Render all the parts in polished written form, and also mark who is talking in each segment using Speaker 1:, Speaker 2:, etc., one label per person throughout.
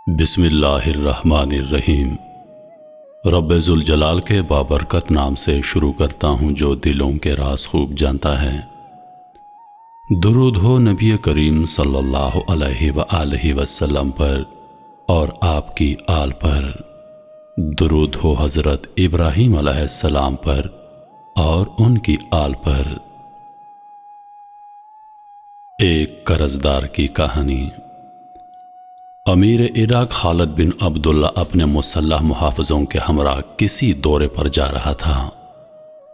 Speaker 1: بسم اللہ الرحمن الرحیم۔ رب ذوالجلال کے بابرکت نام سے شروع کرتا ہوں جو دلوں کے راز خوب جانتا ہے۔ درود ہو نبی کریم صلی اللہ علیہ وآلہ وسلم پر اور آپ کی آل پر۔ درود ہو حضرت ابراہیم علیہ السلام پر اور ان کی آل پر۔ ایک قرضدار کی کہانی۔ امیر عراق خالد بن عبداللہ اپنے مسلح محافظوں کے ہمراہ کسی دورے پر جا رہا تھا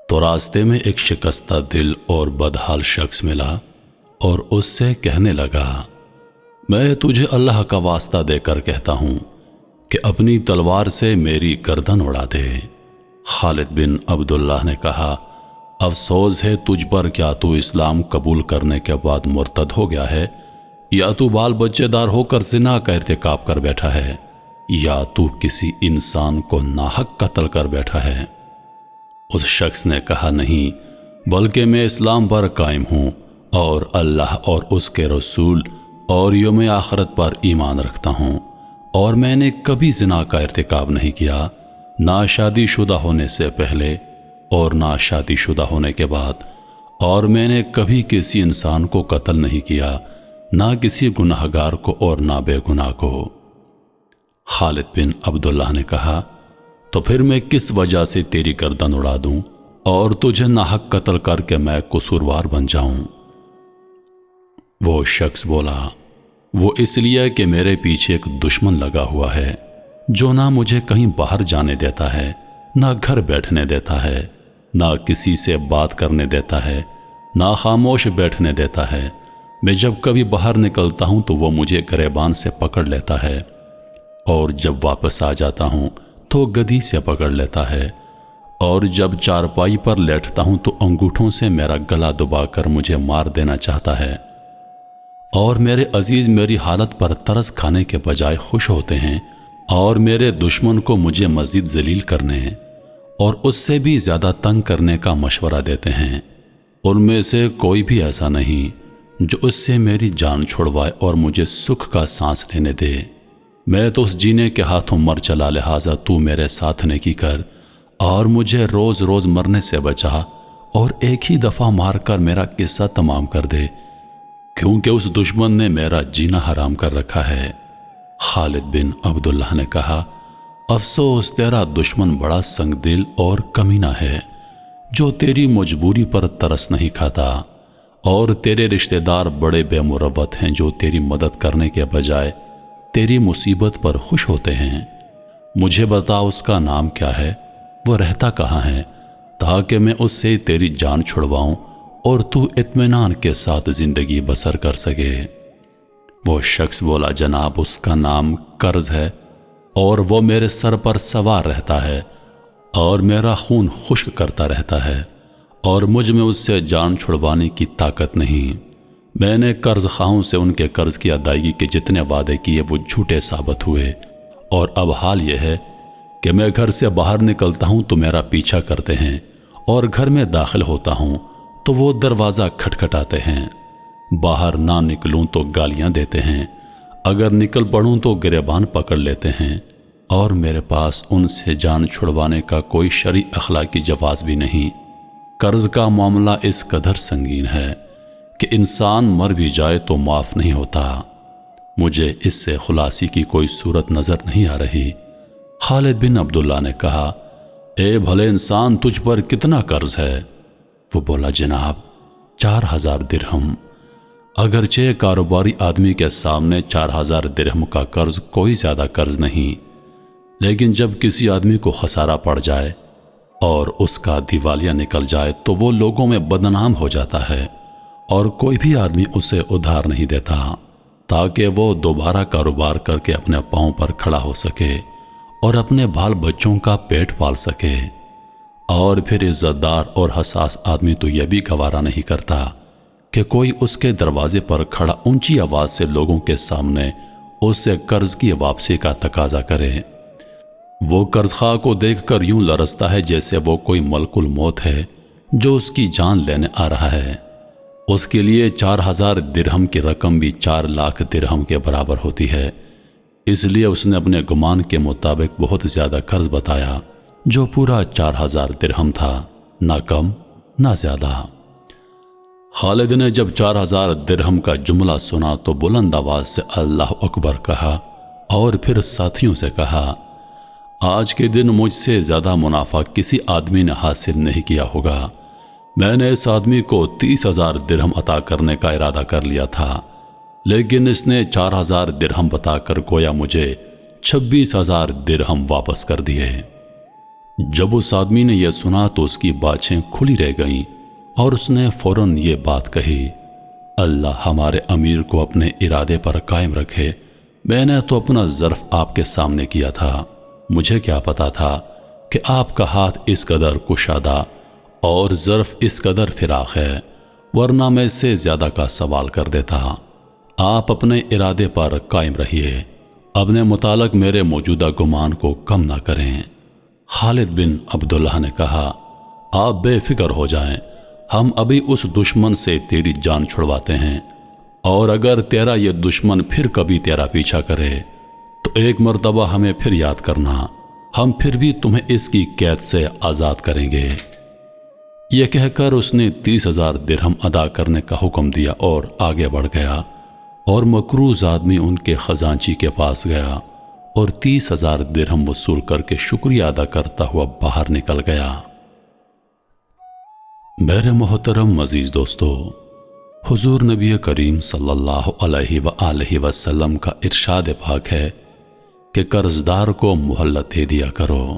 Speaker 1: تو راستے میں ایک شکستہ دل اور بدحال شخص ملا اور اس سے کہنے لگا، میں تجھے اللہ کا واسطہ دے کر کہتا ہوں کہ اپنی تلوار سے میری گردن اڑا دے۔ خالد بن عبداللہ نے کہا، افسوس ہے تجھ پر، کیا تو اسلام قبول کرنے کے بعد مرتد ہو گیا ہے، یا تو بال بچے دار ہو کر زنا کا ارتکاب کر بیٹھا ہے، یا تو کسی انسان کو ناحق قتل کر بیٹھا ہے؟ اس شخص نے کہا، نہیں، بلکہ میں اسلام پر قائم ہوں اور اللہ اور اس کے رسول اور یوم آخرت پر ایمان رکھتا ہوں، اور میں نے کبھی زنا کا ارتکاب نہیں کیا، نہ شادی شدہ ہونے سے پہلے اور نہ شادی شدہ ہونے کے بعد، اور میں نے کبھی کسی انسان کو قتل نہیں کیا، نہ کسی گناہگار کو اور نہ بے گناہ کو۔ خالد بن عبداللہ نے کہا، تو پھر میں کس وجہ سے تیری گردن اڑا دوں اور تجھے ناحق قتل کر کے میں قصوروار بن جاؤں؟ وہ شخص بولا، وہ اس لیے کہ میرے پیچھے ایک دشمن لگا ہوا ہے جو نہ مجھے کہیں باہر جانے دیتا ہے، نہ گھر بیٹھنے دیتا ہے، نہ کسی سے بات کرنے دیتا ہے، نہ خاموش بیٹھنے دیتا ہے۔ میں جب کبھی باہر نکلتا ہوں تو وہ مجھے گریبان سے پکڑ لیتا ہے، اور جب واپس آ جاتا ہوں تو گدی سے پکڑ لیتا ہے، اور جب چارپائی پر لیٹتا ہوں تو انگوٹھوں سے میرا گلا دبا کر مجھے مار دینا چاہتا ہے، اور میرے عزیز میری حالت پر ترس کھانے کے بجائے خوش ہوتے ہیں، اور میرے دشمن کو مجھے مزید ذلیل کرنے اور اس سے بھی زیادہ تنگ کرنے کا مشورہ دیتے ہیں۔ ان میں سے کوئی بھی ایسا نہیں جو اس سے میری جان چھڑوائے اور مجھے سکھ کا سانس لینے دے۔ میں تو اس جینے کے ہاتھوں مر چلا، لہٰذا تو میرے ساتھ نیکی کر اور مجھے روز روز مرنے سے بچا، اور ایک ہی دفعہ مار کر میرا قصہ تمام کر دے، کیونکہ اس دشمن نے میرا جینا حرام کر رکھا ہے۔ خالد بن عبداللہ نے کہا، افسوس تیرا دشمن بڑا سنگ دل اور کمینہ ہے، جو تیری مجبوری پر ترس نہیں کھاتا، اور تیرے رشتہ دار بڑے بے مروت ہیں جو تیری مدد کرنے کے بجائے تیری مصیبت پر خوش ہوتے ہیں۔ مجھے بتا اس کا نام کیا ہے، وہ رہتا کہاں ہے، تاکہ میں اس سے تیری جان چھڑواؤں اور تو اطمینان کے ساتھ زندگی بسر کر سکے۔ وہ شخص بولا، جناب اس کا نام قرض ہے، اور وہ میرے سر پر سوار رہتا ہے اور میرا خون خشک کرتا رہتا ہے، اور مجھ میں اس سے جان چھڑوانے کی طاقت نہیں۔ میں نے قرض خواہوں سے ان کے قرض کی ادائیگی کے جتنے وعدے کیے وہ جھوٹے ثابت ہوئے، اور اب حال یہ ہے کہ میں گھر سے باہر نکلتا ہوں تو میرا پیچھا کرتے ہیں، اور گھر میں داخل ہوتا ہوں تو وہ دروازہ کھٹکھٹاتے ہیں۔ باہر نہ نکلوں تو گالیاں دیتے ہیں، اگر نکل پڑوں تو گریبان پکڑ لیتے ہیں، اور میرے پاس ان سے جان چھڑوانے کا کوئی شرعی اخلاقی جواز بھی نہیں۔ قرض کا معاملہ اس قدر سنگین ہے کہ انسان مر بھی جائے تو معاف نہیں ہوتا۔ مجھے اس سے خلاصی کی کوئی صورت نظر نہیں آ رہی۔ خالد بن عبداللہ نے کہا، اے بھلے انسان، تجھ پر کتنا قرض ہے؟ وہ بولا، جناب 4000 درہم۔ اگرچہ کاروباری آدمی کے سامنے 4000 درہم کا قرض کوئی زیادہ قرض نہیں، لیکن جب کسی آدمی کو خسارہ پڑ جائے اور اس کا دیوالیہ نکل جائے تو وہ لوگوں میں بدنام ہو جاتا ہے، اور کوئی بھی آدمی اسے ادھار نہیں دیتا تاکہ وہ دوبارہ کاروبار کر کے اپنے پاؤں پر کھڑا ہو سکے اور اپنے بال بچوں کا پیٹ پال سکے۔ اور پھر عزت دار اور حساس آدمی تو یہ بھی گوارا نہیں کرتا کہ کوئی اس کے دروازے پر کھڑا اونچی آواز سے لوگوں کے سامنے اس سے قرض کی واپسی کا تقاضا کرے۔ وہ قرض خواہ کو دیکھ کر یوں لرزتا ہے جیسے وہ کوئی ملک الموت ہے جو اس کی جان لینے آ رہا ہے۔ اس کے لیے 4000 درہم کی رقم بھی 4 لاکھ درہم کے برابر ہوتی ہے، اس لیے اس نے اپنے گمان کے مطابق بہت زیادہ قرض بتایا، جو پورا 4000 درہم تھا، نہ کم نہ زیادہ۔ خالد نے جب 4000 درہم کا جملہ سنا تو بلند آواز سے اللہ اکبر کہا اور پھر ساتھیوں سے کہا، آج کے دن مجھ سے زیادہ منافع کسی آدمی نے حاصل نہیں کیا ہوگا۔ میں نے اس آدمی کو 30,000 درہم عطا کرنے کا ارادہ کر لیا تھا، لیکن اس نے 4000 درہم بتا کر گویا مجھے 26,000 درہم واپس کر دیے۔ جب اس آدمی نے یہ سنا تو اس کی باچھیں کھلی رہ گئیں اور اس نے فوراً یہ بات کہی، اللہ ہمارے امیر کو اپنے ارادے پر قائم رکھے۔ میں نے تو اپنا ظرف آپ کے سامنے کیا تھا، مجھے کیا پتا تھا کہ آپ کا ہاتھ اس قدر کشادہ اور ظرف اس قدر فراخ ہے، ورنہ میں اس سے زیادہ کا سوال کر دیتا۔ آپ اپنے ارادے پر قائم رہیے، اپنے متعلق میرے موجودہ گمان کو کم نہ کریں۔ خالد بن عبداللہ نے کہا، آپ بے فکر ہو جائیں، ہم ابھی اس دشمن سے تیری جان چھڑواتے ہیں، اور اگر تیرا یہ دشمن پھر کبھی تیرا پیچھا کرے تو ایک مرتبہ ہمیں پھر یاد کرنا، ہم پھر بھی تمہیں اس کی قید سے آزاد کریں گے۔ یہ کہہ کر اس نے 30,000 درہم ادا کرنے کا حکم دیا اور آگے بڑھ گیا، اور مقروض آدمی ان کے خزانچی کے پاس گیا اور 30,000 درہم وصول کر کے شکریہ ادا کرتا ہوا باہر نکل گیا۔ میرے محترم عزیز دوستو، حضور نبی کریم صلی اللہ علیہ وآلہ وسلم کا ارشاد پاک ہے کہ قرض دار کو مہلت دے دیا کرو۔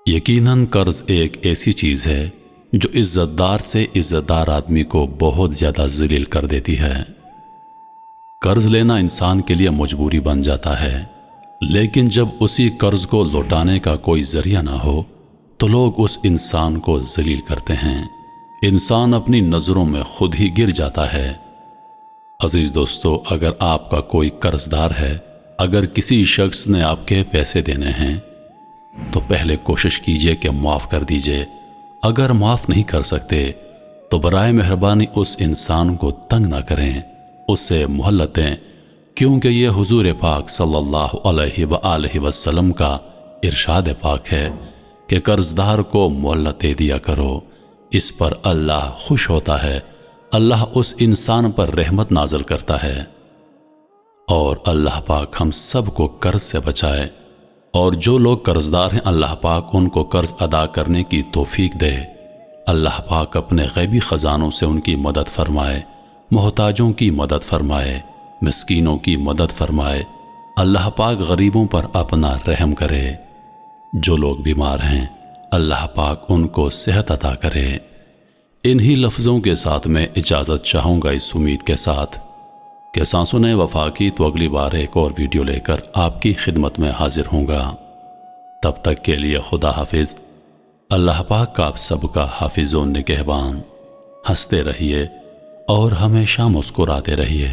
Speaker 1: یقیناً قرض ایک ایسی چیز ہے جو عزت دار سے عزت دار آدمی کو بہت زیادہ ذلیل کر دیتی ہے۔ قرض لینا انسان کے لیے مجبوری بن جاتا ہے، لیکن جب اسی قرض کو لوٹانے کا کوئی ذریعہ نہ ہو تو لوگ اس انسان کو ذلیل کرتے ہیں۔ انسان اپنی نظروں میں خود ہی گر جاتا ہے۔ عزیز دوستو، اگر آپ کا کوئی قرض دار ہے، اگر کسی شخص نے آپ کے پیسے دینے ہیں تو پہلے کوشش کیجئے کہ معاف کر دیجئے۔ اگر معاف نہیں کر سکتے تو برائے مہربانی اس انسان کو تنگ نہ کریں، اس سے مہلت دیں، کیونکہ یہ حضور پاک صلی اللہ علیہ وآلہ وسلم کا ارشاد پاک ہے کہ قرض دار کو مہلت دے دیا کرو، اس پر اللہ خوش ہوتا ہے، اللہ اس انسان پر رحمت نازل کرتا ہے۔ اور اللہ پاک ہم سب کو قرض سے بچائے، اور جو لوگ قرض دار ہیں اللہ پاک ان کو قرض ادا کرنے کی توفیق دے۔ اللہ پاک اپنے غیبی خزانوں سے ان کی مدد فرمائے، محتاجوں کی مدد فرمائے، مسکینوں کی مدد فرمائے۔ اللہ پاک غریبوں پر اپنا رحم کرے۔ جو لوگ بیمار ہیں اللہ پاک ان کو صحت عطا کرے۔ انہی لفظوں کے ساتھ میں اجازت چاہوں گا، اس امید کے ساتھ کہ سانسوں نے وفا کی تو اگلی بار ایک اور ویڈیو لے کر آپ کی خدمت میں حاضر ہوں گا۔ تب تک کے لیے خدا حافظ۔ اللہ پاک کا آپ سب کا حافظ و نگہبان۔ ہنستے رہیے اور ہمیشہ مسکراتے رہیے۔